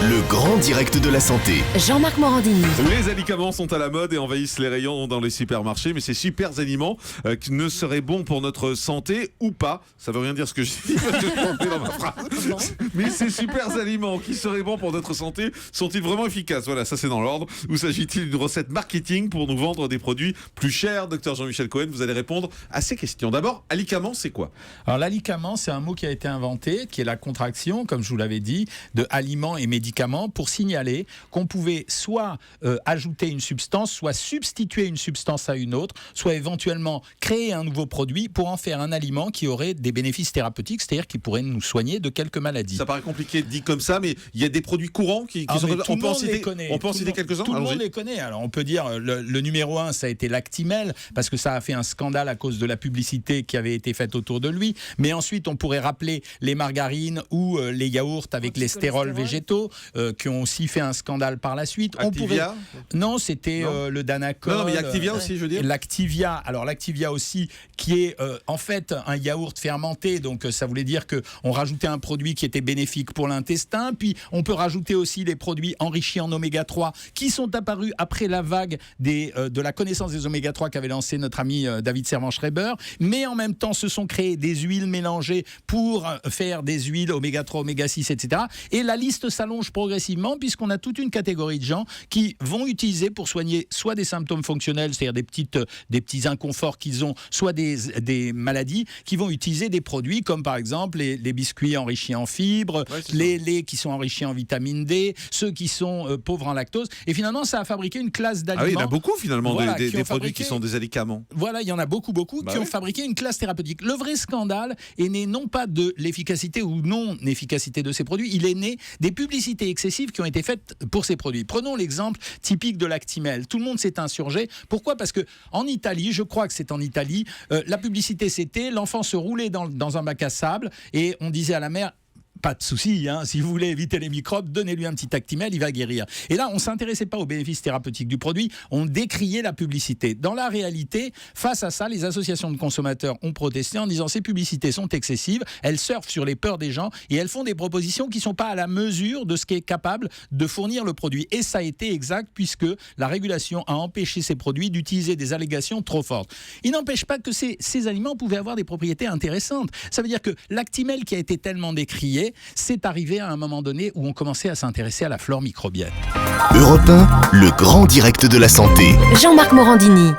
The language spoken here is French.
Le grand direct de la santé. Jean-Marc Morandini. Les alicaments sont à la mode et envahissent les rayons dans les supermarchés, mais ces super aliments qui ne seraient bons pour notre santé ou pas. Ça veut rien dire ce que je dis parce que je suis trompé dans ma phrase. Mais ces super aliments qui seraient bons pour notre santé sont-ils vraiment efficaces? Voilà, ça c'est dans l'ordre. Ou s'agit-il d'une recette marketing pour nous vendre des produits plus chers? Docteur Jean-Michel Cohen, vous allez répondre à ces questions. D'abord, alicament, c'est quoi? Alors l'alicament, c'est un mot qui a été inventé, qui est la contraction, comme je vous l'avais dit, de aliments et médicaments pour signaler qu'on pouvait soit ajouter une substance, soit substituer une substance à une autre, soit éventuellement créer un nouveau produit pour en faire un aliment qui aurait des bénéfices thérapeutiques, c'est-à-dire qui pourrait nous soigner de quelques maladies. Ça paraît compliqué dit comme ça, mais il y a des produits courants qui sont... On peut en citer quelques-uns. Tout le monde les connaît. Alors on peut dire le numéro 1, ça a été l'Actimel, parce que ça a fait un scandale à cause de la publicité qui avait été faite autour de lui. Mais ensuite, on pourrait rappeler les margarines ou les yaourts avec les stérols végétaux qui ont aussi fait un scandale par la suite. Activia Non, c'était le Danacol. Non, mais il y a Activia aussi, je veux dire. L'Activia, alors l'Activia aussi, qui est en fait un yaourt fermenté, donc ça voulait dire qu'on rajoutait un produit qui était bénéfique pour l'intestin, puis on peut rajouter aussi des produits enrichis en oméga 3 qui sont apparus après la vague de la connaissance des oméga 3 qu'avait lancé notre ami David Servan-Schreiber, mais en même temps se sont créées des huiles mélangées pour faire des huiles oméga 3, oméga 6, etc. Et la liste s'allonge progressivement puisqu'on a toute une catégorie de gens qui vont utiliser pour soigner soit des symptômes fonctionnels, c'est-à-dire des petits inconforts qu'ils ont, soit des maladies, qui vont utiliser des produits comme par exemple les biscuits enrichis en fibres, les laits qui sont enrichis en vitamine D, ceux qui sont pauvres en lactose. Et finalement, ça a fabriqué une classe d'aliments. Ah oui, il y en a beaucoup finalement, voilà, des produits qui sont des alicaments. Voilà, il y en a beaucoup qui ont fabriqué une classe thérapeutique. Le vrai scandale est né non pas de l'efficacité ou non-efficacité de ces produits, il est né des publicités excessives qui ont été faites pour ces produits. Prenons l'exemple typique de l'Actimel. Tout le monde s'est insurgé. Pourquoi? Parce que en Italie, je crois que c'est en Italie, la publicité c'était l'enfant se roulait dans un bac à sable et on disait à la mère: pas de souci, si vous voulez éviter les microbes, donnez-lui un petit Actimel, il va guérir. Et là, on ne s'intéressait pas aux bénéfices thérapeutiques du produit, on décriait la publicité. Dans la réalité, face à ça, les associations de consommateurs ont protesté en disant ces publicités sont excessives, elles surfent sur les peurs des gens et elles font des propositions qui ne sont pas à la mesure de ce qu'est capable de fournir le produit. Et ça a été exact puisque la régulation a empêché ces produits d'utiliser des allégations trop fortes. Il n'empêche pas que ces aliments pouvaient avoir des propriétés intéressantes. Ça veut dire que l'Actimel qui a été tellement décrié, c'est arrivé à un moment donné où on commençait à s'intéresser à la flore microbienne. Europe 1, le grand direct de la santé. Jean-Marc Morandini.